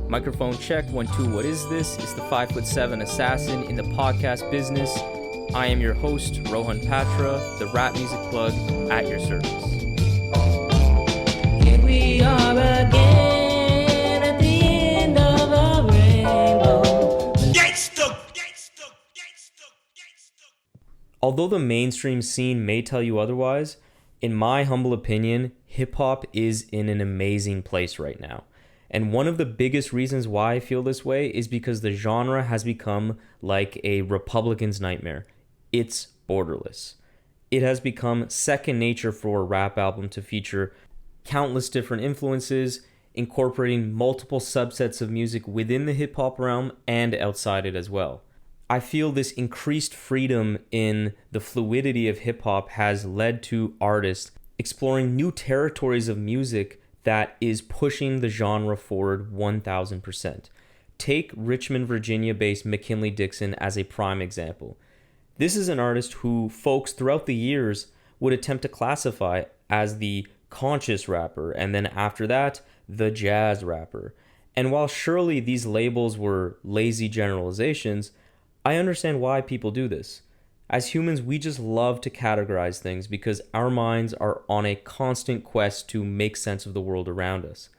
Microphone check, 1, 2, what is this? It's the 5'7" assassin in the podcast business. I am your host, Rohan Patra, the rap music plug at your service. Here we are again at the end of a rainbow. Although the mainstream scene may tell you otherwise, in my humble opinion, hip-hop is in an amazing place right now. And one of the biggest reasons why I feel this way is because the genre has become like a Republican's nightmare. It's borderless. It has become second nature for a rap album to feature countless different influences, incorporating multiple subsets of music within the hip-hop realm and outside it as well. I feel this increased freedom in the fluidity of hip-hop has led to artists exploring new territories of music that is pushing the genre forward 1000%. Take Richmond, Virginia-based McKinley Dixon as a prime example. This is an artist who folks throughout the years would attempt to classify as the conscious rapper, and then after that, the jazz rapper. And while surely these labels were lazy generalizations, I understand why people do this. As humans, we just love to categorize things because our minds are on a constant quest to make sense of the world around us.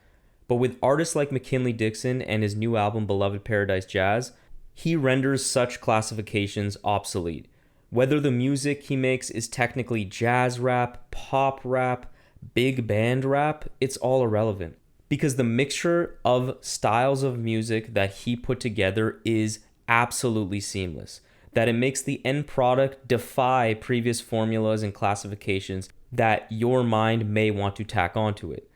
But with artists like McKinley Dixon and his new album Beloved Paradise Jazz, he renders such classifications obsolete. Whether the music he makes is technically jazz rap, pop rap, big band rap, it's all irrelevant. Because the mixture of styles of music that he put together is absolutely seamless. That it makes the end product defy previous formulas and classifications that your mind may want to tack onto it.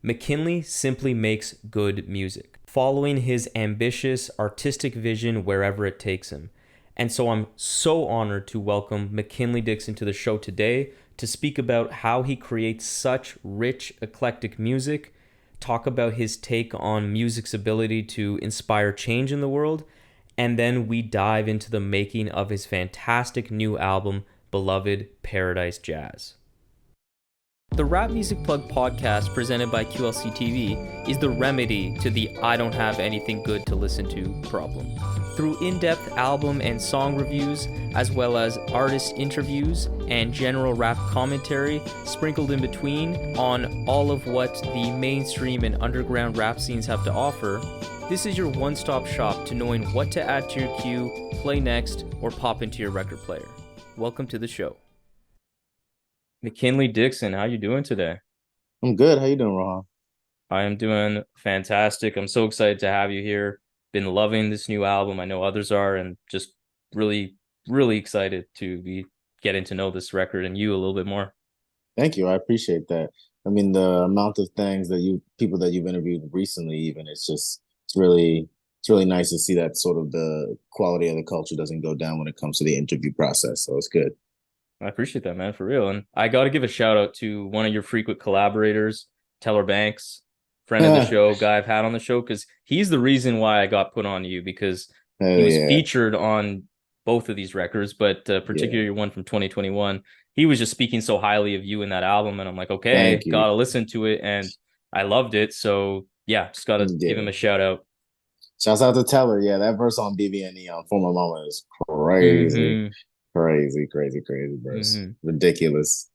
McKinley simply makes good music, following his ambitious artistic vision wherever it takes him. And so I'm so honored to welcome McKinley Dixon to the show today to speak about how he creates such rich, eclectic music, talk about his take on music's ability to inspire change in the world, and then we dive into the making of his fantastic new album, Beloved Paradise Jazz. The Rap Music Plug podcast presented by QLC TV is the remedy to the I don't have anything good to listen to problem. Through in-depth album and song reviews, as well as artist interviews and general rap commentary sprinkled in between on all of what the mainstream and underground rap scenes have to offer, this is your one-stop shop to knowing what to add to your queue, play next, or pop into your record player. Welcome to the show. McKinley Dixon, how you doing today? I'm good. How you doing, Rohan? I am doing fantastic. I'm so excited to have you here. Been loving this new album. I know others are, and just really, really excited to be getting to know this record and you a little bit more. Thank you. I appreciate that. I mean, the amount of things that people that you've interviewed recently, even it's really nice to see that sort of the quality of the culture doesn't go down when it comes to the interview process. So it's good. I appreciate that, man, for real. And I got to give a shout out to one of your frequent collaborators, Teller Banks, friend of the show, guy I've had on the show, because he's the reason why I got put on you, because he was featured on both of these records, but particularly one from 2021. He was just speaking so highly of you in that album, and I'm like, okay, gotta listen to it, and I loved it. So yeah, just gotta give him a shout out. Shouts out to Teller. Yeah, that verse on BBNE on For My Mama is crazy. Crazy verse. Ridiculous.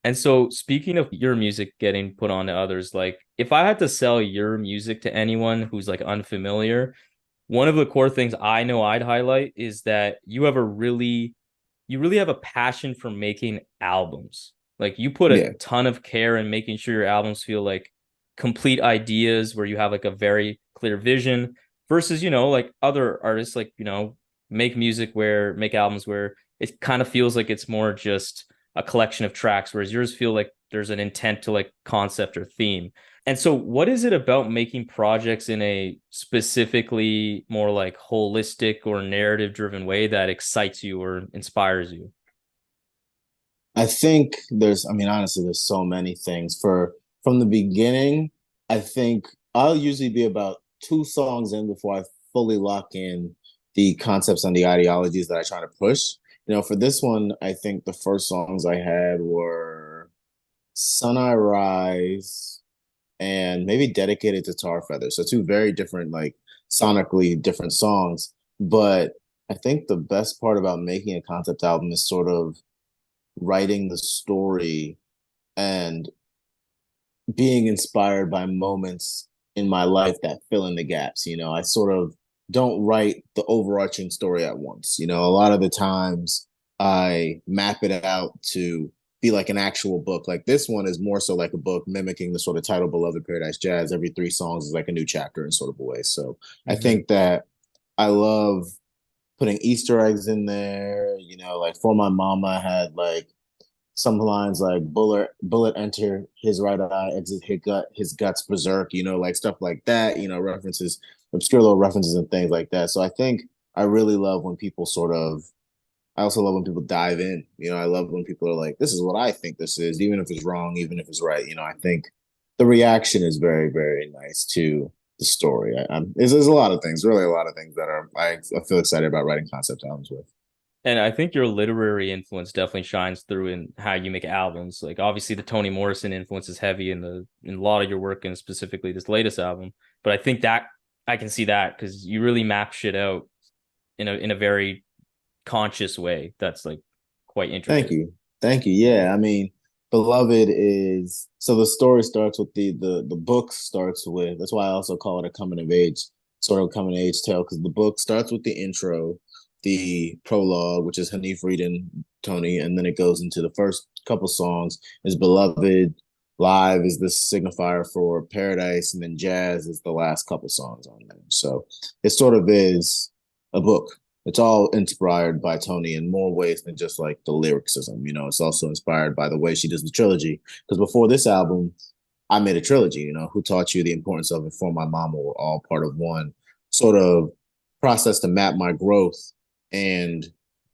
And so speaking of your music getting put on to others, like if I had to sell your music to anyone who's like unfamiliar, one of the core things I know I'd highlight is that you really have a passion for making albums. Like you put a ton of care in making sure your albums feel like complete ideas where you have like a very clear vision versus, like other artists, like, make albums where it kind of feels like it's more just a collection of tracks, whereas yours feel like there's an intent to like concept or theme. And so what is it about making projects in a specifically more like holistic or narrative driven way that excites you or inspires you? I think honestly, there's so many things. From the beginning, I think I'll usually be about 2 songs in before I fully lock in the concepts and the ideologies that I try to push. For this one, I think the first songs I had were Sun I Rise, and maybe Dedicated to Tar Feather. So two very different, like sonically different songs. But I think the best part about making a concept album is sort of writing the story and being inspired by moments in my life that fill in the gaps. I sort of don't write the overarching story at once. A lot of the times I map it out to be like an actual book. Like this one is more so like a book mimicking the sort of title Beloved Paradise Jazz. Every three songs is like a new chapter in sort of a way. So I Mm-hmm. think that I love putting Easter eggs in there. Like For My Mama I had like some lines like bullet enter his right eye, exit his guts berserk, like stuff like that, references, obscure little references and things like that. So I think I really love when people I also love when people dive in. I love when people are like, this is what I think this is, even if it's wrong, even if it's right. I think the reaction is very, very nice to the story. There's a lot of things, really a lot of things that I feel excited about writing concept albums with. And I think your literary influence definitely shines through in how you make albums. Like obviously the Toni Morrison influence is heavy in a lot of your work and specifically this latest album. But I think that I can see that because you really map shit out in a very conscious way that's like quite Thank intricate. you. Thank you. Yeah, I mean, Beloved is so the story starts with the book starts with that's why I also call it a coming of age, sort of coming of age tale, because the book starts with the intro, the prologue, which is Hanif reading Tony, and then it goes into the first couple songs is Beloved, Live is the signifier for Paradise, and then Jazz is the last couple songs on there. So it sort of is a book. It's all inspired by Tony in more ways than just like the lyricism. It's also inspired by the way she does the trilogy. Because before this album, I made a trilogy. Who Taught You, The Importance of It, For My Mama were all part of one sort of process to map my growth and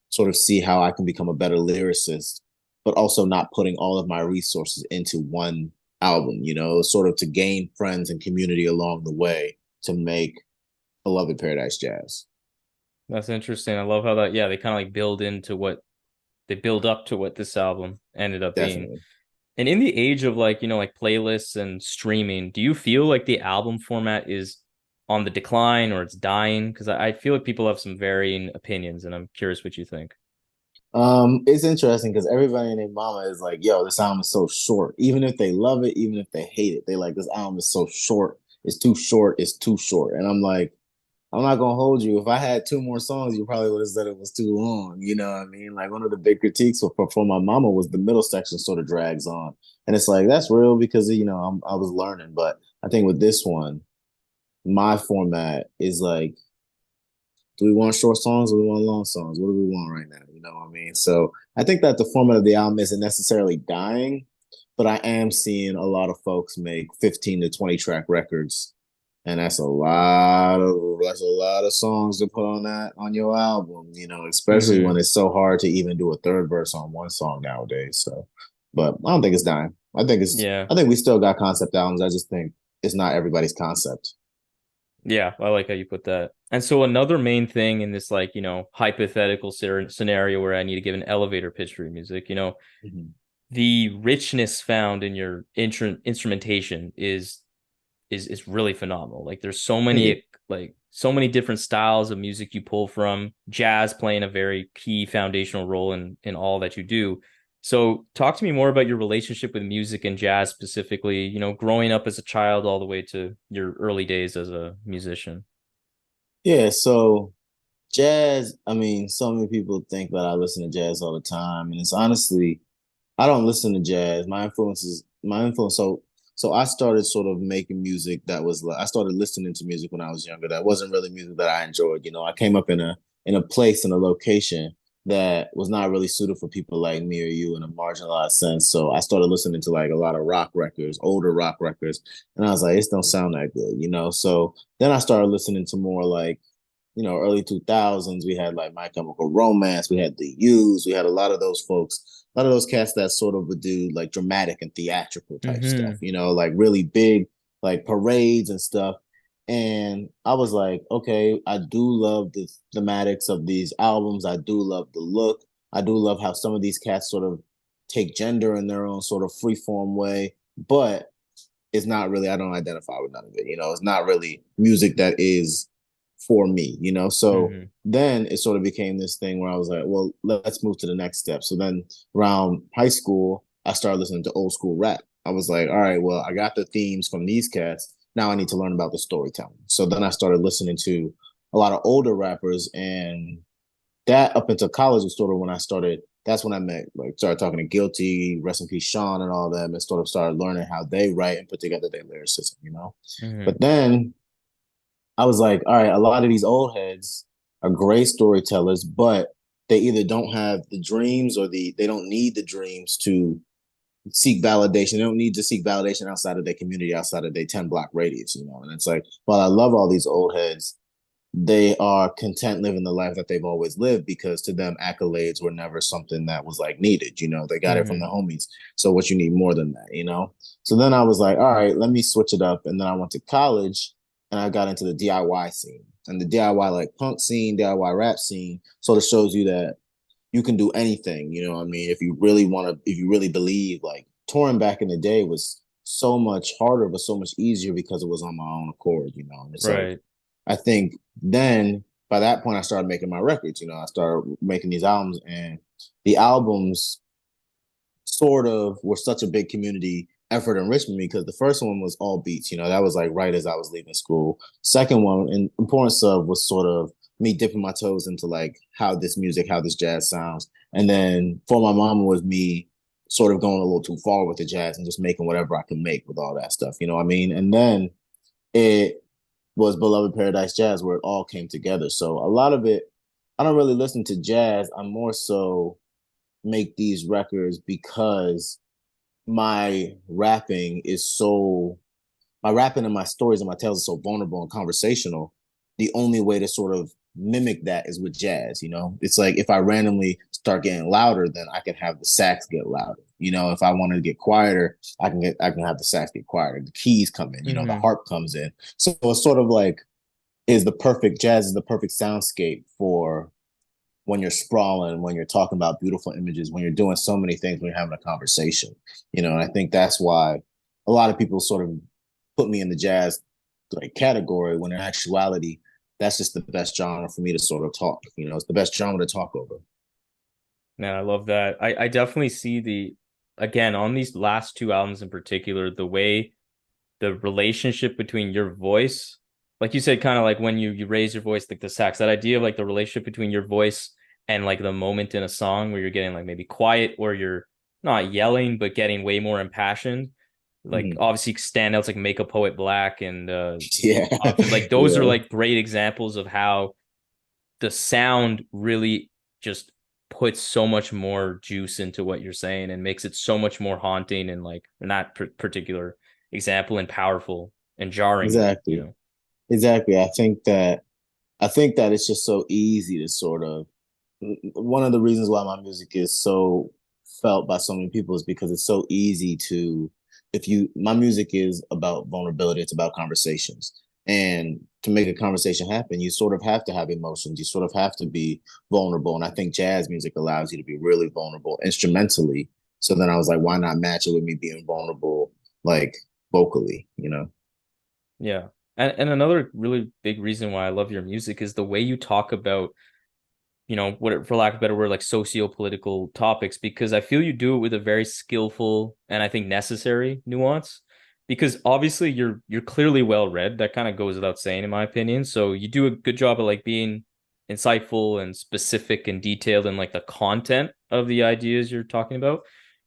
sort of see how I can become a better lyricist, but also not putting all of my resources into one album. Sort of to gain friends and community along the way to make Beloved Paradise Jazz. That's interesting. I love how that yeah, they kind of like they build up to what this album ended up being. Definitely. And in the age of like, like playlists and streaming, do you feel like the album format is on the decline or it's dying? Because I feel like people have some varying opinions, and I'm curious what you think. It's interesting because everybody and their mama is like, yo, this album is so short. Even if they love it, even if they hate it, they like this album is so short. It's too short. It's too short. And I'm like, I'm not gonna hold you. If I had two more songs, you probably would have said it was too long. You know what I mean? Like one of the big critiques for My Mama was the middle section sort of drags on, and it's like that's real because I was learning. But I think with this one, my format is like, do we want short songs or do we want long songs? What do we want right now? You know what I mean? So I think that the format of the album isn't necessarily dying, but I am seeing a lot of folks make 15 to 20 track records. And that's a lot of songs to put on your album, especially Mm-hmm. when it's so hard to even do a third verse on one song nowadays. So, but I don't think it's dying. Yeah. I think we still got concept albums. I just think it's not everybody's concept. Yeah, I like how you put that. And so another main thing in this like, hypothetical scenario where I need to give an elevator pitch for your music, Mhm. the richness found in your instrumentation is really phenomenal. Like there's Thank you. so many different styles of music you pull from, jazz playing a very key foundational role in all that you do. So talk to me more about your relationship with music and jazz specifically, growing up as a child all the way to your early days as a musician. Yeah, so jazz, I mean, so many people think that I listen to jazz all the time, and it's honestly, I don't listen to jazz. My influence. So I started sort of making music that was like I started listening to music when I was younger. That wasn't really music that I enjoyed. I came up in a place in a location that was not really suited for people like me or you in a marginalized sense. So I started listening to like a lot of rock records, older rock records, and I was like, this don't sound that good. So then I started listening to more like early 2000s, we had like My Chemical Romance, we had the Used, we had a lot of those folks, a lot of those cats that sort of would do like dramatic and theatrical type stuff, Mm-hmm. like really big, like parades and stuff. And I was like, okay, I do love the thematics of these albums. I do love the look. I do love how some of these cats sort of take gender in their own sort of freeform way. But it's not really, I don't identify with none of it. It's not really music that is for me. So Mm-hmm. then it sort of became this thing where I was like, well, let's move to the next step. So then around high school, I started listening to old school rap. I was like, all right, well, I got the themes from these cats. Now I need to learn about the storytelling. So then I started listening to a lot of older rappers, and that up until college was sort of when I started. That's when I met, like, started talking to Guilty, Rest in Peace, Sean, and all them, and sort of started learning how they write and put together their lyricism. Mm-hmm. But then I was like, all right, a lot of these old heads are great storytellers, but they either don't have the dreams or they don't need the dreams to seek validation. They don't need to seek validation outside of their community, outside of their 10 block radius. And it's like, while I love all these old heads, they are content living the life that they've always lived, because to them accolades were never something that was like needed. They got it from Mm-hmm. the homies. So what you need more than that? So then I was like, all right, let me switch it up. And then I went to college and I got into the DIY scene, and the DIY like punk scene, DIY rap scene sort of shows you that you can do anything. What I mean? If you really want to, if you really believe, like, touring back in the day was so much harder, but so much easier because it was on my own accord. And it's like, Right. I think then by that point I started making my records. I started making these albums, and the albums sort of were such a big community effort in Richmond, because the first one was all beats. That was like right as I was leaving school. Second one, and Importance of, was sort of me dipping my toes into like how this music, how this jazz sounds. And then For My Mama was me sort of going a little too far with the jazz and just making whatever I could make with all that stuff. You know what I mean? And then it was Beloved Paradise Jazz, where it all came together. So a lot of it, I don't really listen to jazz. I more so make these records because my rapping is so my rapping and my stories and my tales are so vulnerable and conversational. The only way to sort of mimic that is with jazz. It's like if I randomly start getting louder, then I can have the sax get louder. If I want to get quieter, I can have the sax get quieter. The keys come in, the Mm-hmm. harp comes in. So it's sort of like, jazz is the perfect soundscape for when you're sprawling, when you're talking about beautiful images, when you're doing so many things, when you're having a conversation. And I think that's why a lot of people sort of put me in the jazz like category, when in actuality, that's just the best genre for me to sort of talk. It's the best genre to talk over. Man, I love that. I definitely see again, on these last two albums in particular, the way the relationship between your voice, like you said, kind of like when you raise your voice, like the sax, that idea of like the relationship between your voice and like the moment in a song where you're getting like maybe quiet, or you're not yelling, but getting way more impassioned. Like Mhm. obviously standouts like Make a Poet Black and Yeah. like those are Yeah. like great examples of how the sound really just puts so much more juice into what you're saying and makes it so much more haunting, and like in that particular example, and powerful and jarring even, you Exactly. know. Exactly. I think that it's just so easy to sort of, one of the reasons why my music is so felt by so many people is because it's so easy to, if you my music is about vulnerability, it's about conversations. And to make a conversation happen, you sort of have to have emotions, you sort of have to be vulnerable. And I think jazz music allows you to be really vulnerable instrumentally. So then I was like, why not match it with me being vulnerable, like, vocally? Yeah. And another really big reason why I love your music is the way you talk about, what, for lack of a better word, like socio-political topics, because I feel you do it with a very skillful and I think necessary nuance. Because obviously you're clearly well read. That kind of goes without saying, in my opinion. So you do a good job of like being insightful and specific and detailed in like the content of the ideas you're talking about.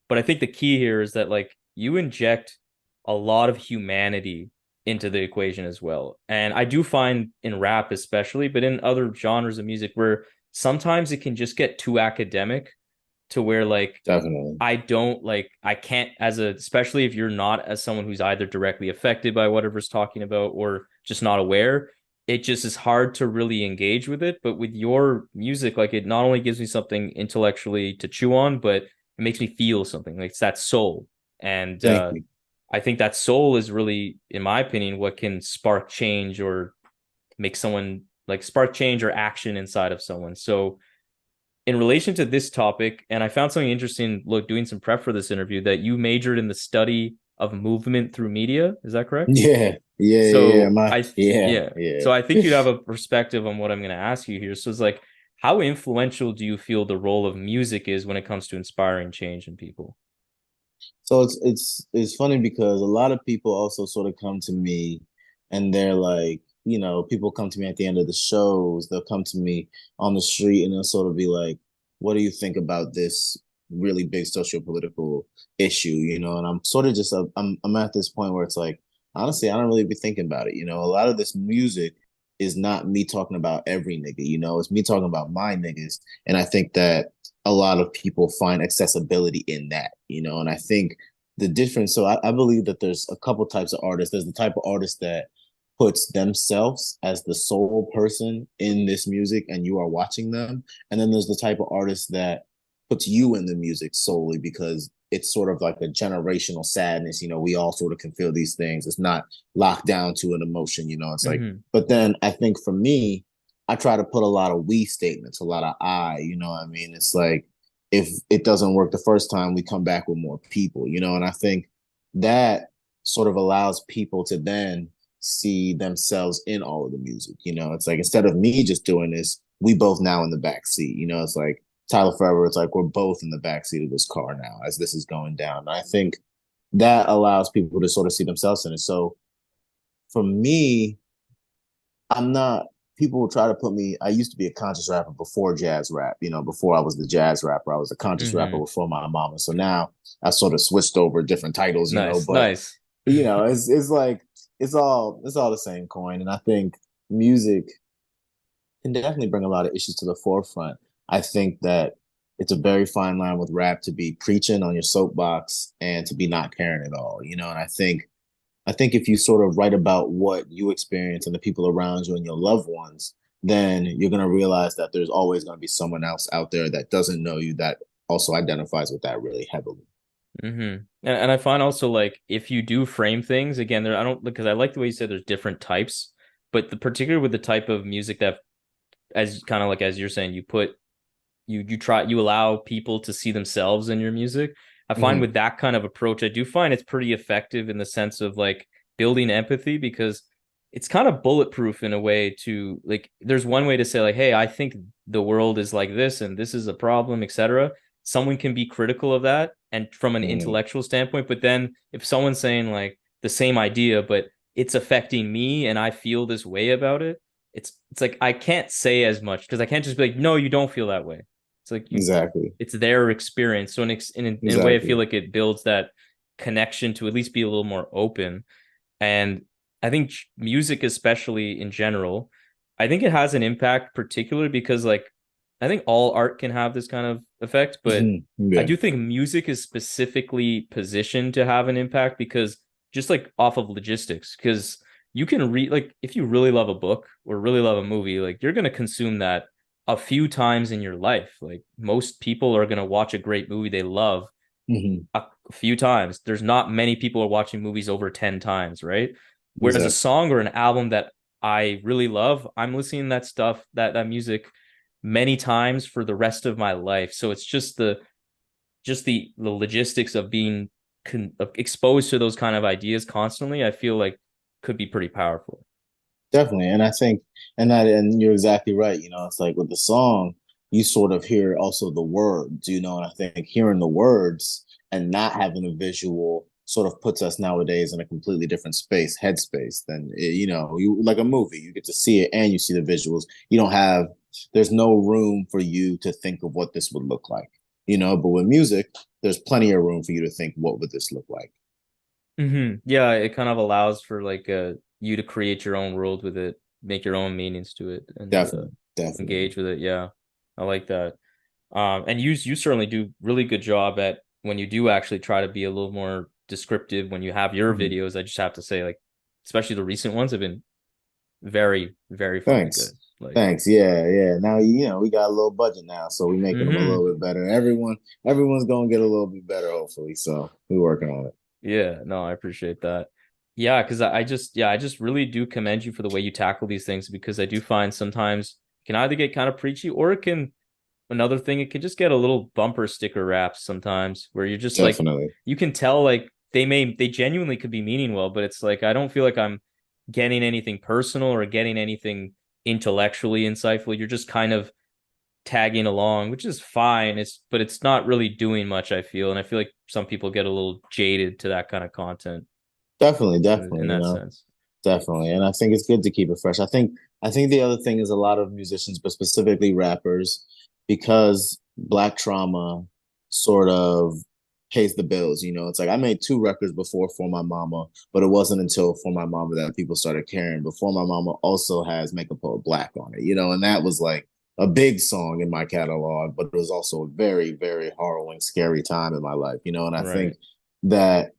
But I think the key here is that like you inject a lot of humanity into the equation as well. And I do find in rap especially, but in other genres of music, where sometimes it can just get too academic, to where like Definitely. I can't, especially if you're not as someone who's either directly affected by whatever's talking about or just not aware, it just is hard to really engage with it. But with your music, like, it not only gives me something intellectually to chew on, but it makes me feel something. Like, it's that soul. And Thank you. I think that soul is really, in my opinion, what can spark change, or make someone like spark change or action inside of someone. So in relation to this topic, and I found something interesting, look, doing some prep for this interview, that you majored in the study of movement through media. Is that correct? Yeah, yeah, yeah. So My yeah, yeah. yeah. So I think you'd have a perspective on what I'm going to ask you here. So it's like, how influential do you feel the role of music is when it comes to inspiring change in people? So it's funny because a lot of people also sort of come to me and they're like, people come to me at the end of the shows, they'll come to me on the street and they'll sort of be like, what do you think about this really big socio-political issue, And I'm sort of just I'm at this point where it's like, honestly, I don't really be thinking about it. A lot of this music is not me talking about every nigga, it's me talking about my niggas. And I think that a lot of people find accessibility in that, and I think the difference. So I believe that there's a couple types of artists. There's the type of artist that puts themselves as the sole person in this music and you are watching them. And then there's the type of artist that puts you in the music solely because it's sort of like a generational sadness. We all sort of can feel these things. It's not locked down to an emotion, it's like, but then I think for me, I try to put a lot of we statements, a lot of I, what I mean? It's like, if it doesn't work the first time, we come back with more people, and I think that sort of allows people to then see themselves in all of the music. It's like, instead of me just doing this, we both now in the back seat. It's like Tyler Forever. It's like we're both in the back seat of this car now as this is going down. And I think that allows people to sort of see themselves in it. So for me, I'm not. People will try to put me. I used to be a conscious rapper before jazz rap. Before I was the jazz rapper, I was a conscious rapper before my mama. So now I sort of switched over different titles. Nice, But nice. it's like it's all the same coin. And I think music can definitely bring a lot of issues to the forefront. I think that it's a very fine line with rap to be preaching on your soapbox and to be not caring at all. And I think if you sort of write about what you experience and the people around you and your loved ones, then you're going to realize that there's always going to be someone else out there that doesn't know you that also identifies with that really heavily. And I find also, like, if you do frame things again, there I don't, because I like the way you said there's different types, but the particular with the type of music that, as kind of like as you're saying, you allow people to see themselves in your music. I find with that kind of approach, I do find it's pretty effective in the sense of like building empathy, because it's kind of bulletproof in a way. To like, there's one way to say like, hey, I think the world is like this and this is a problem, etc. Someone can be critical of that and from an intellectual standpoint, but then if someone's saying like the same idea but it's affecting me and I feel this way about it, it's like I can't say as much because I can't just be like, no, you don't feel that way. It's like Exactly. it's their experience. So in a way, I feel like it builds that connection to at least be a little more open. And I think music, especially in general, I think it has an impact, particularly because like I think all art can have this kind of effect, but I Yeah. do think music is specifically positioned to have an impact because just like off of logistics, because you can read, like, if you really love a book or really love a movie, like you're going to consume that a few times in your life. Like most people are going to watch a great movie they love a few times. There's not many people are watching movies over 10 times, right? Whereas a Exactly. song or an album that I really love, I'm listening to that stuff, that music many times for the rest of my life. So it's just the logistics of being exposed to those kind of ideas constantly, I feel like could be pretty powerful. Definitely. And I think, and you're exactly right. It's like with the song, you sort of hear also the words, and I think hearing the words and not having a visual sort of puts us nowadays in a completely different headspace than, you like a movie, you get to see it and you see the visuals. There's no room for you to think of what this would look like, but with music, there's plenty of room for you to think, what would this look like? Yeah, it kind of allows for like you to create your own world with it, make your own meanings to it, and Definitely. Definitely. engage with it. Yeah, I like that. And you certainly do really good job at when you do actually try to be a little more descriptive when you have your Mhm. videos. I just have to say, like, especially the recent ones have been very, very fucking good. Thanks. Like, Thanks. Yeah, yeah. Now we got a little budget now, so we're making them a hmm little bit better. Everyone's gonna get a little bit better, hopefully. So we're working on it. Yeah, no, I appreciate that. Yeah, because I just really do commend you for the way you tackle these things, because I do find sometimes it can either get kind of preachy, or it can, another thing, it can just get a little bumper sticker raps sometimes where you're just like, Definitely. you can tell like they genuinely could be meaning well, but it's like I don't feel like I'm getting anything personal or getting anything intellectually insightful. You're just kind of tagging along, which is fine. But it's not really doing much, I feel. And I feel like some people get a little jaded to that kind of content Definitely, in definitely, that sense. definitely. And I think it's good to keep it fresh. I think the other thing is a lot of musicians, but specifically rappers, because Black trauma sort of pays the bills. It's like I made two records before For My Mama, but it wasn't until For My Mama that people started caring. But For My Mama also has Make a Poet Black on it, and that was like a big song in my catalog, but it was also a very, very harrowing, scary time in my life, and I Right. think that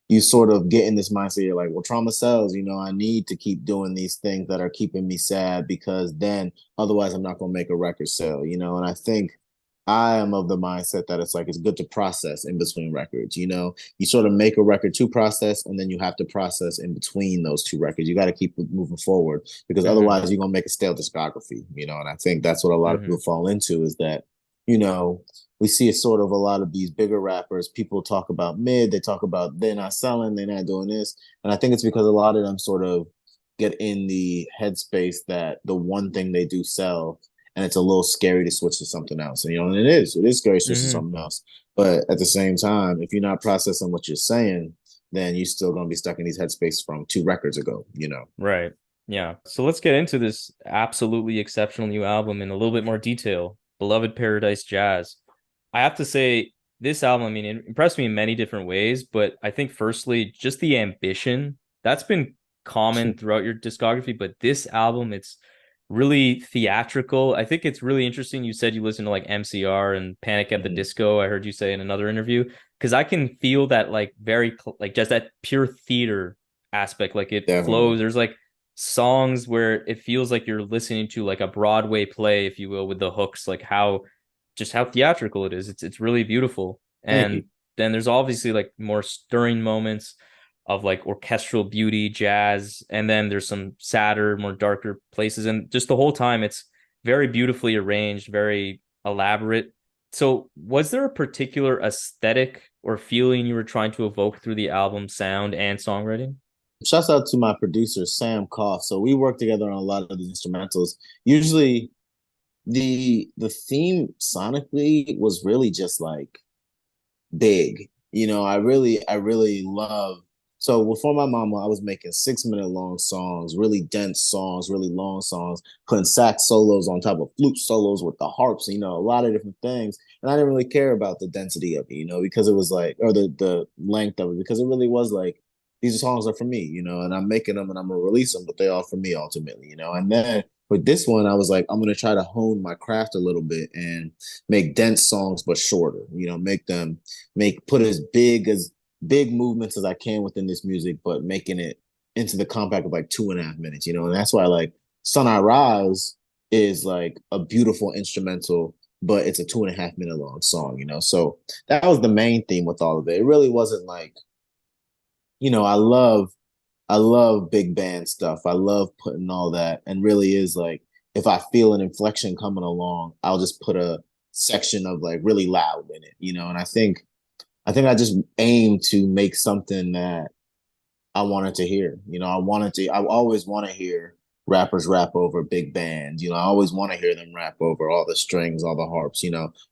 you sort of get in this mindset. You're like, well, trauma sells. I need to keep doing these things that are keeping me sad because then otherwise I'm not going to make a record sale. And I think I am of the mindset that it's like it's good to process in between records. You sort of make a record to process, and then you have to process in between those two records. You got to keep moving forward because Mm-hmm. otherwise you're gonna make a stale discography. And I think that's what a lot of Mm-hmm. people fall into is that you know we see a sort of a lot of these bigger rappers. People talk about mid, they talk about they're not selling, they're not doing this, and I think it's because a lot of them sort of get in the headspace that the one thing they do sell, and it's a little scary to switch to something else. And it is scary to switch to Mm-hmm. something else. But at the same time, if you're not processing what you're saying, then you're still gonna be stuck in these headspaces from 2 records ago. Right. Yeah. So let's get into this absolutely exceptional new album in a little bit more detail. Beloved Paradise Jazz. I have to say, this album, I mean, it impressed me in many different ways, but I think firstly, just the ambition that's been common throughout your discography, but this album, it's really theatrical. I think it's really interesting. You said you listen to like MCR and Panic at the Mhm. Disco. I heard you say in another interview, because I can feel that like like just that pure theater aspect. Like it Definitely. flows. There's like songs where it feels like you're listening to like a Broadway play, if you will, with the hooks, like how theatrical it is. It's really beautiful. Thank you. And then there's obviously like more stirring moments of like orchestral beauty, jazz, and then there's some sadder, more darker places. And just the whole time it's very beautifully arranged, very elaborate. So was there a particular aesthetic or feeling you were trying to evoke through the album sound and songwriting? Shouts out to my producer Sam Koff. So we work together on a lot of the instrumentals. Usually the theme sonically was really just like big. I really love. So before my mama, I was making 6 minute long songs, really dense songs, really long songs, putting sax solos on top of flute solos with the harps, a lot of different things. And I didn't really care about the density of it, because it was like, or the length of it, because it really was like, these songs are for me, and I'm making them and I'm gonna release them, but they are for me ultimately. And then with this one, I was like, I'm gonna try to hone my craft a little bit and make dense songs but shorter, make them put as big movements as I can within this music, but making it into the compact of like 2.5 minutes. And that's why like Sun I Rise is like a beautiful instrumental, but it's a 2.5 minute long song. So that was the main theme with all of it. It really wasn't like, I love big band stuff. I love putting all that, and really is like if I feel an inflection coming along, I'll just put a section of like really loud in it. And I think I just aim to make something that I wanted to hear. I always want to hear rappers rap over big bands. I always want to hear them rap over all the strings, all the harps.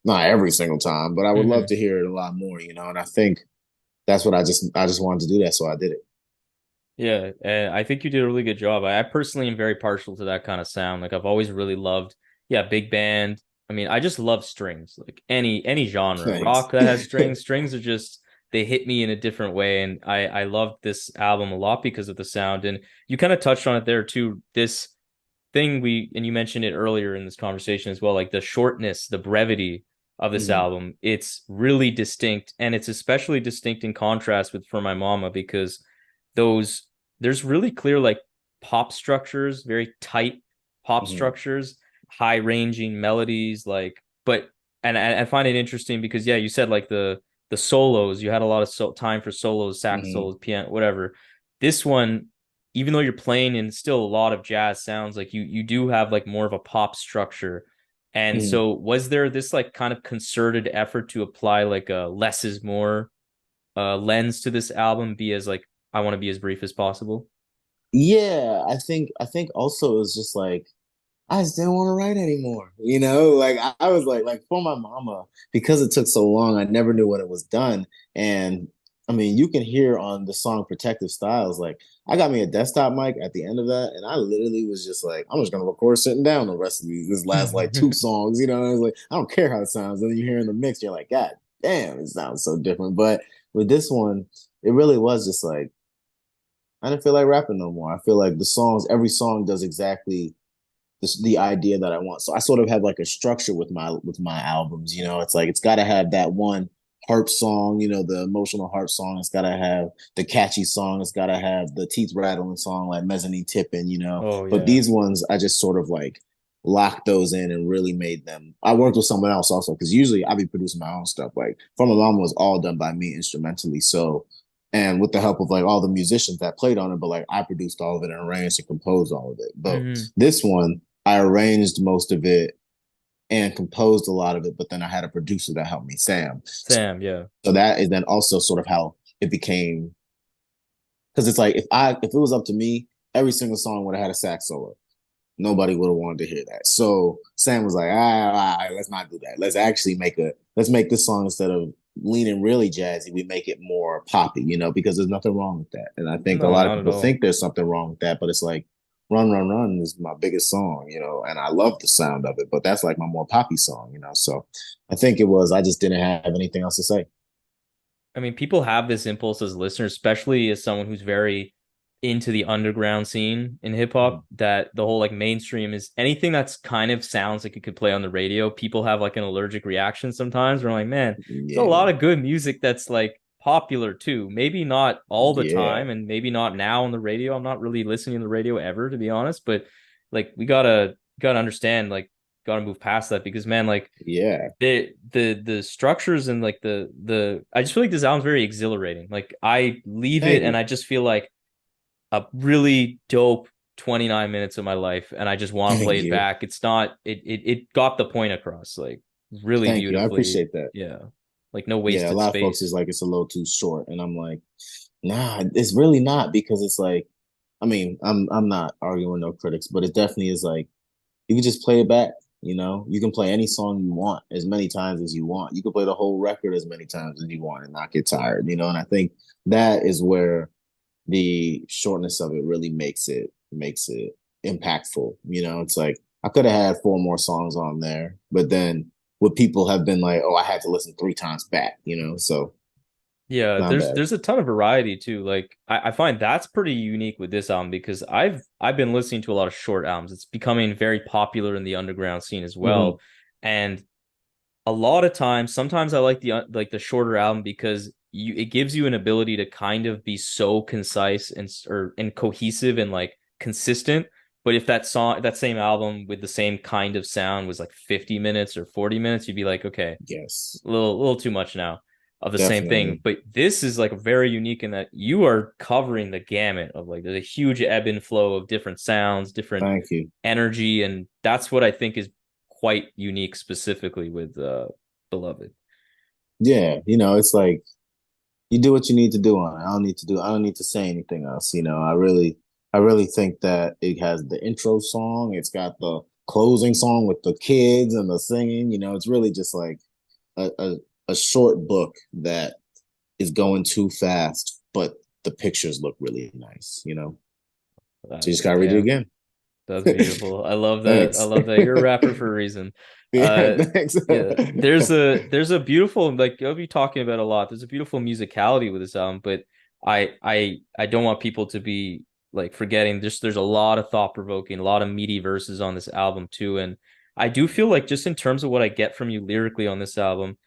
Not every single time, but I would love Mm-hmm. to hear it a lot more. And I think that's what I just wanted to do that. So I did it. Yeah, and I think you did a really good job. I personally am very partial to that kind of sound. Like I've always really loved, yeah, big band. I mean, I just love strings. Like any genre, Thanks. rock that has strings. Strings are just they hit me in a different way, and I loved this album a lot because of the sound. And you kind of touched on it there too. This thing and you mentioned it earlier in this conversation as well, like the shortness, the brevity of this Mhm. album. It's really distinct, and it's especially distinct in contrast with For My Mama because those there's really clear like pop structures, very tight pop Mhm. structures, high ranging melodies, like but and I find it interesting because yeah, you said like the solos, you had a lot of time for solos, sax Mhm. solos, piano, whatever. This one, even though you're playing in still a lot of jazz sounds, like you do have like more of a pop structure. And Mhm. so was there this like kind of concerted effort to apply like a less is more lens to this album be as like I want to be as brief as possible? Yeah, I think also it's just like I just didn't want to write anymore. Like I was like for my mama, because it took so long, I never knew when it was done. And I mean, you can hear on the song Protective Styles, like I got me a desktop mic at the end of that, and I literally was just like, I'm just gonna record sitting down the rest of this last like two songs, I was like, I don't care how it sounds. And then you hear in the mix, you're like, God damn, it sounds so different. But with this one, it really was just like I didn't feel like rapping no more. I feel like every song does exactly the idea that I want. So I sort of have like a structure with my albums. It's like it's got to have that one harp song, the emotional harp song. It's got to have the catchy song. It's got to have the teeth rattling song like Mezzanine Tippin'. Oh But yeah. these ones, I just sort of like locked those in and really made them. I worked with someone else also because usually I'd be producing my own stuff. Like For My Mama was all done by me instrumentally. So and with the help of like all the musicians that played on it, but like I produced all of it and arranged and composed all of it. But Hmm. this one, I arranged most of it and composed a lot of it, but then I had a producer that helped me, Sam. Sam, yeah. So that is then also sort of how it became, because it's like if it was up to me, every single song would have had a sax solo. Nobody would have wanted to hear that. So Sam was like, let's not do that. Let's make this song, instead of leaning really jazzy, we make it more poppy, because there's nothing wrong with that. And I think a No, lot of not at people all. think there's something wrong with that, but it's like Run, Run, Run is my biggest song, and I love the sound of it, but that's like my more poppy song. So I think I just didn't have anything else to say. I mean, people have this impulse as listeners, especially as someone who's very into the underground scene in hip hop, that the whole like mainstream is anything that's kind of sounds like it could play on the radio. People have like an allergic reaction sometimes. We're like, man, there's a Yeah. lot of good music that's like popular too. Maybe not all the Yeah. time, and maybe not now on the radio. I'm not really listening to the radio ever, to be honest. But like, we gotta understand, like, gotta move past that because man, like Yeah. the structures and like the I just feel like this album's very exhilarating. Like I leave it Thank and you. I just feel like a really dope 29 minutes of my life and I just want to play Thank it you. back. It's not it got the point across like really Thank you. I beautifully. appreciate that. Yeah. Like no Yeah, a wasted lot of folks is space. like it's a little too short, and I'm like, nah, it's really not, because it's like, I mean, I'm not arguing no critics, but it definitely is like you can just play it back. You can play any song you want as many times as you want. You can play the whole record as many times as you want and not get tired. And I think that is where the shortness of it really makes it impactful. It's like I could have had four more songs on there, but then what people have been like, oh, I had to listen three times back. So Yeah, not there's bad. there's a ton of variety too. Like I find that's pretty unique with this album because I've been listening to a lot of short albums. It's becoming very popular in the underground scene as Hmm. well. And a lot of times, sometimes I like the shorter album because it gives you an ability to kind of be so concise and cohesive and like consistent. But if that same album with the same kind of sound was like 50 minutes or 40 minutes, you'd be like, okay, Yes, a little too much now of the same thing. definitely. But this is like very unique in that you are covering the gamut of like there's a huge ebb and flow of different sounds, different Thank you. energy, and that's what I think is quite unique specifically with Beloved. Yeah, it's like you do what you need to do on it. I don't need to say anything else. I really think that it has the intro song, it's got the closing song with the kids and the singing. It's really just like a short book that is going too fast, but the pictures look really nice. So you just gotta read it Damn, again. that's beautiful. I love that. I Thanks. love that. You're a rapper for a reason. Yeah, Uh, thanks. yeah, there's a beautiful like you'll be talking about a lot. There's a beautiful musicality with this album, but I don't want people to be like forgetting. There's a lot of thought provoking, a lot of meaty verses on this album too, and I do feel like just in terms of what I get from you lyrically on this album,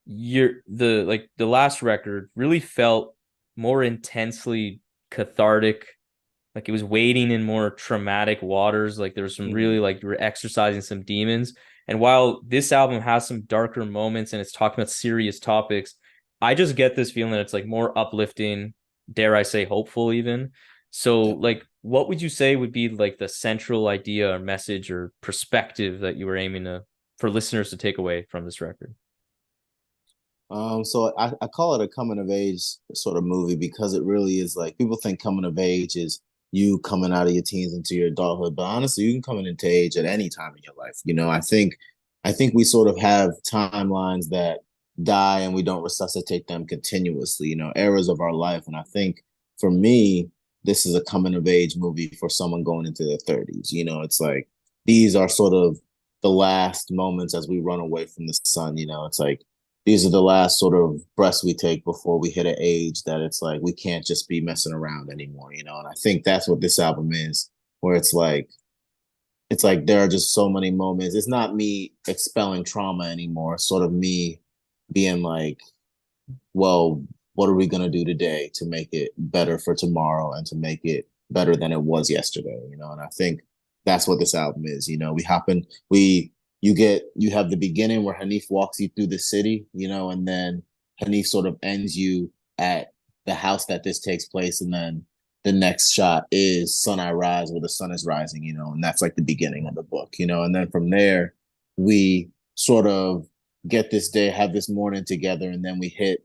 the last record really felt more intensely cathartic, like it was wading in more traumatic waters. Like there was some really Mhm. like you were exercising some demons. And while this album has some darker moments and it's talking about serious topics, I just get this feeling that it's like more uplifting, dare I say, hopeful even. So Definitely. like what would you say would be like the central idea or message or perspective that you were aiming to for listeners to take away from this record? So I call it a coming of age sort of movie because it really is like people think coming of age is you coming out of your teens into your adulthood, but honestly, you can come into age at any time in your life. I think we sort of have timelines that die and we don't resuscitate them continuously, eras of our life. And I think for me, this is a coming of age movie for someone going into their 30s. It's like these are sort of the last moments as we run away from the sun. It's like these are the last sort of breaths we take before we hit an age that it's like we can't just be messing around anymore. And I think that's what this album is, where it's like there are just so many moments. It's not me expelling trauma anymore. It's sort of me being like, well, what are we gonna do today to make it better for tomorrow and to make it better than it was yesterday. And I think that's what this album is. We hop in, you have the beginning where Hanif walks you through the city, and then Hanif sort of ends you at the house that this takes place, and then the next shot is Sun I Rise where the sun is rising, and that's like the beginning of the book, and then from there we sort of get this day, have this morning together, and then we hit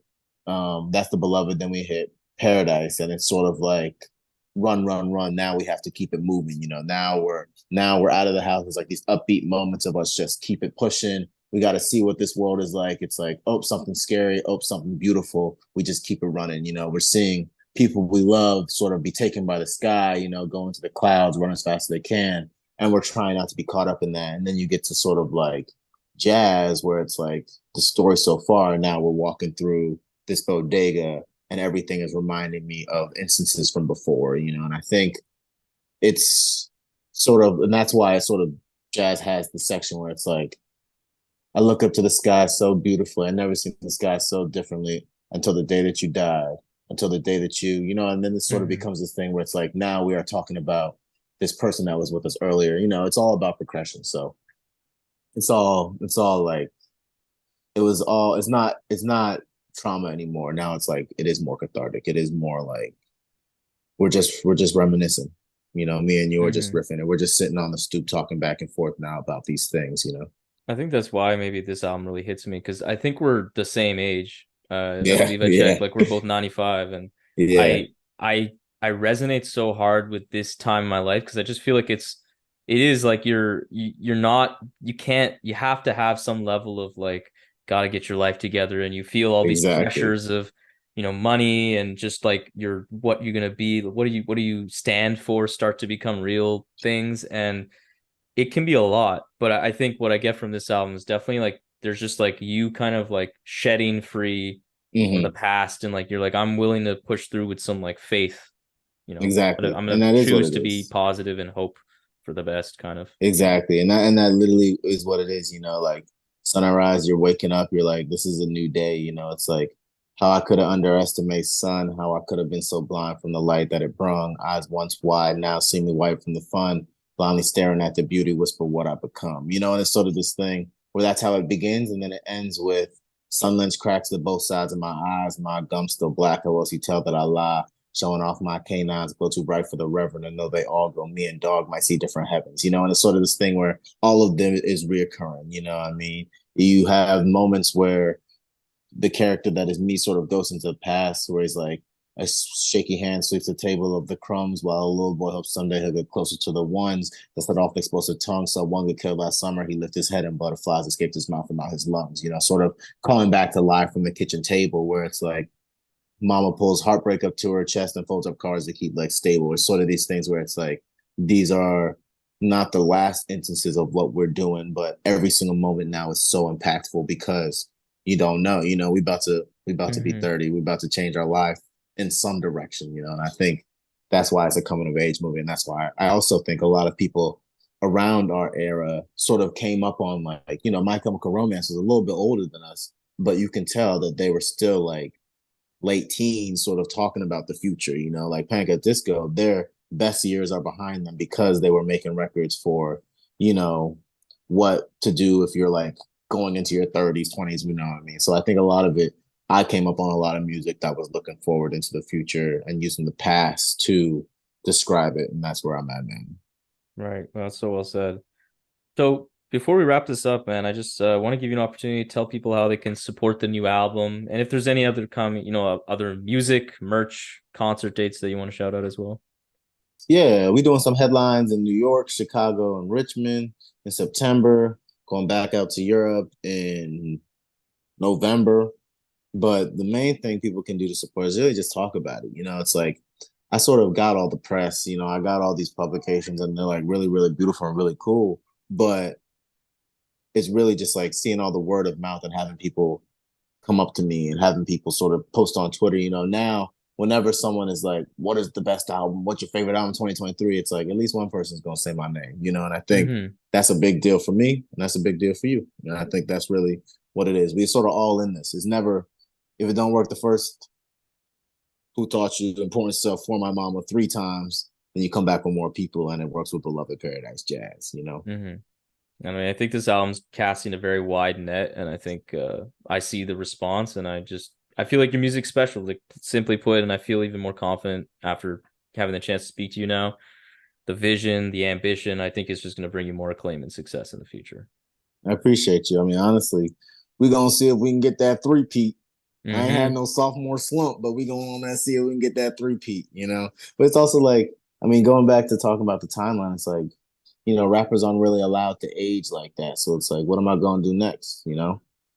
that's the beloved, then we hit paradise, and it's sort of like run, run, run. Now we have to keep it moving. Now we're out of the house. It's like these upbeat moments of us just keep it pushing. We got to see what this world is like. It's like, oh, something scary, oh, something beautiful. We just keep it running. We're seeing people we love sort of be taken by the sky, going to the clouds, run as fast as they can. And we're trying not to be caught up in that. And then you get to sort of like jazz, where it's like the story so far. And now we're walking through this bodega and everything is reminding me of instances from before. And I think it's sort of, and that's why it's sort of jazz has the section where it's like, I look up to the sky so beautifully. I never seen the sky so differently until the day that you died, until the day that and then this sort of Mm-hmm. becomes this thing where it's like, now we are talking about this person that was with us earlier. It's all about progression. So it's all like, it's not trauma anymore. Now it's like, it is more cathartic. It is more like, we're just reminiscing. Me and you are just Mm-hmm. riffing and we're just sitting on the stoop talking back and forth now about these things. I think that's why maybe this album really hits me because I think we're the same age. I Yeah, believe I checked, yeah, like we're both 95, and yeah, I I I resonate so hard with this time in my life because I just feel like it is like you're not you have to have some level of like got to get your life together, and you feel all these exactly. pressures of money and just like your what you're gonna be, what do you stand for start to become real things, and it can be a lot, but I think what I get from this album is definitely like there's just like you kind of like shedding free from the Hmm. past, and like you're like I'm willing to push through with some like faith. Exactly. I'm And gonna that is what choose it to be is. positive and hope for the best, kind of. Exactly. And that literally is what it is, like sunrise, you're waking up, you're like, this is a new day. It's like how I could have underestimated sun, how I could have been so blind from the light that it brung, eyes once wide, now see me white from the fun, blindly staring at the beauty, whisper what I become. And it's sort of this thing where that's how it begins, and then it ends with sunless cracks at both sides of my eyes, my gums still black, or else you tell that I lie showing off my canines go too bright for the reverend and know they all go me and dog might see different heavens. And it's sort of this thing where all of them is reoccurring. I mean, you have moments where the character that is me sort of goes into the past where he's like a shaky hand sweeps the table of the crumbs while a little boy hopes someday he'll get closer to the ones that set off the explosive tongue. So one get killed last summer, he lifted his head and butterflies escaped his mouth and out his lungs, sort of calling back to life from the kitchen table where it's like Mama pulls heartbreak up to her chest and folds up cards to keep legs stable. It's sort of these things where it's like these are not the last instances of what we're doing, but every single moment now is so impactful because you don't know. We about to be Mm-hmm. 30. We're about to change our life in some direction. And I think that's why it's a coming of age movie. And that's why I also think a lot of people around our era sort of came up on like, My Chemical Romance was a little bit older than us, but you can tell that they were still like late teens sort of talking about the future, like Panic at Disco, their best years are behind them because they were making records for, you know, what to do if you're like going into your 30s, 20s, you know what I mean? So I think a lot of it, I came up on a lot of music that was looking forward into the future and using the past to describe it. And that's where I'm at, man. Right. Well, that's so well said. So Before we wrap this up, man, I just want to give you an opportunity to tell people how they can support the new album, and if there's any other other music, merch, concert dates that you want to shout out as well. Yeah, we doing some headlines in New York, Chicago, and Richmond in September. Going back out to Europe in November. But the main thing people can do to support is really just talk about it. It's like I sort of got all the press. I got all these publications, and they're like really, really beautiful and really cool. But it's really just like seeing all the word of mouth and having people come up to me and having people sort of post on Twitter. Now whenever someone is like, what is the best album? What's your favorite album 2023? It's like at least one person's going to say my name, and I think that's a big deal for me. And that's a big deal for you. And I think that's really what it is. We're sort of all in this. It's never, if it don't work the first, who taught you the importance of For My Mama 3 times, then you come back with more people and it works with Beloved Paradise Jazz, I mean, I think this album's casting a very wide net, and I think I see the response, and I feel like your music's special, like, simply put, and I feel even more confident after having the chance to speak to you now. The vision, the ambition, I think is just going to bring you more acclaim and success in the future. I appreciate you. I mean, honestly, we're going to see if we can get that three-peat. I ain't had no sophomore slump, but we going on that, see if we can get that three-peat, But it's also like, I mean, going back to talking about the timeline, it's like, rappers aren't really allowed to age like that. So it's like, what am I going to do next?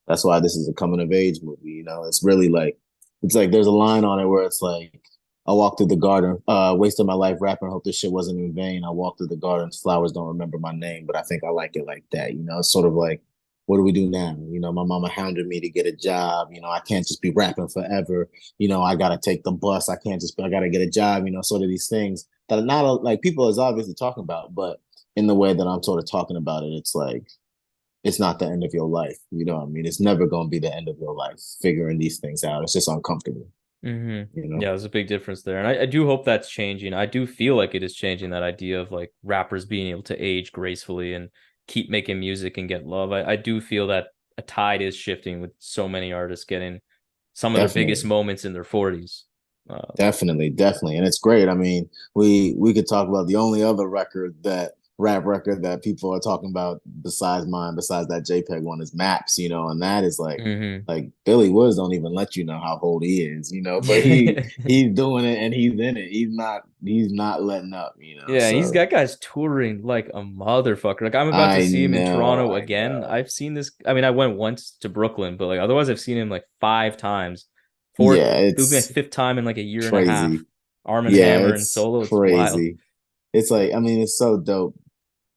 That's why this is a coming of age movie. It's really like, it's like there's a line on it where it's like, I walked through the garden, wasted my life rapping, hope this shit wasn't in vain. I walked through the garden, flowers don't remember my name, but I think I like it like that. It's sort of like, what do we do now? My mama hounded me to get a job. I can't just be rapping forever. I got to take the bus. I got to get a job, sort of these things that are not like people is obviously talking about, but in the way that I'm sort of talking about it, it's like, it's not the end of your life. You know what I mean? It's never going to be the end of your life figuring these things out. It's just uncomfortable. Yeah, there's a big difference there. And I do hope that's changing. I do feel like it is changing, that idea of like rappers being able to age gracefully and keep making music and get love. I do feel that a tide is shifting with so many artists getting some of their biggest moments in their 40s. Definitely. And it's great. I mean, we could talk about the only other rap record that people are talking about besides that JPEG one is Maps, and that is like like Billy Woods don't even let you know how old he is, but he's doing it and he's in it. He's not letting up, Yeah, so. He's got guys touring like a motherfucker. Like I'm about to see him in Toronto again. I've seen this. I mean, I went once to Brooklyn, but like otherwise I've seen him like 5 times. It was my 5th time in like a year and a half. Arm and Hammer and solo. It's crazy. Wild. It's like, I mean, it's so dope.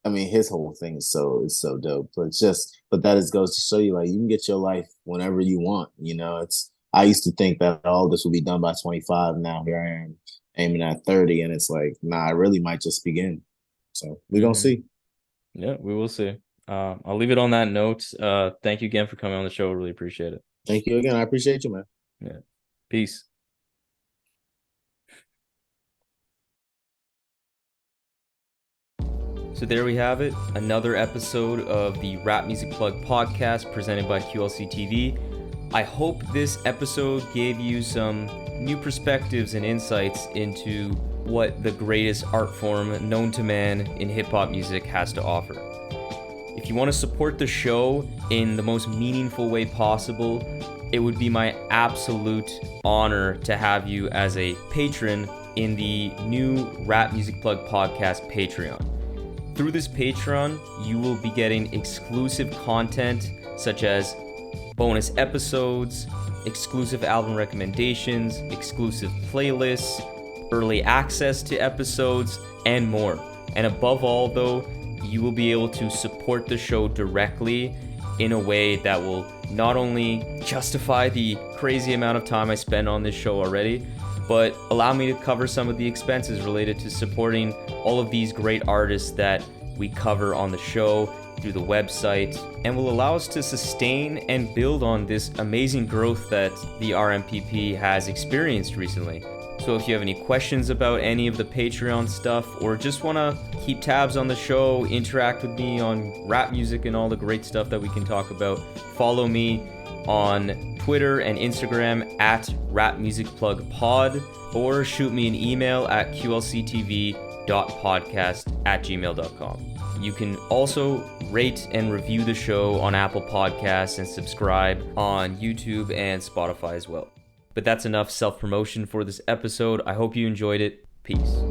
I mean, his whole thing is so dope. But that goes to show you, like, you can get your life whenever you want. I used to think that all this would be done by 25. Now here I am aiming at 30, and it's like, nah, I really might just begin. So we're gonna see. Yeah, we will see. I'll leave it on that note. Thank you again for coming on the show. Really appreciate it. Thank you again. I appreciate you, man. Yeah. Peace. So there we have it, another episode of the Rap Music Plug podcast presented by QLC TV. I hope this episode gave you some new perspectives and insights into what the greatest art form known to man in hip-hop music has to offer. If you want to support the show in the most meaningful way possible, it would be my absolute honor to have you as a patron in the new Rap Music Plug podcast Patreon. Through this Patreon, you will be getting exclusive content such as bonus episodes, exclusive album recommendations, exclusive playlists, early access to episodes, and more. And above all, though, you will be able to support the show directly in a way that will not only justify the crazy amount of time I spend on this show already, but allow me to cover some of the expenses related to supporting all of these great artists that we cover on the show through the website, and will allow us to sustain and build on this amazing growth that the RMPP has experienced recently. So if you have any questions about any of the Patreon stuff, or just want to keep tabs on the show, interact with me on rap music and all the great stuff that we can talk about, follow me on Twitter and Instagram at rapmusicplugpod, or shoot me an email at qlctv.podcast@gmail.com. You can also rate and review the show on Apple Podcasts and subscribe on YouTube and Spotify as well. But that's enough self-promotion for this episode. I hope you enjoyed it. Peace.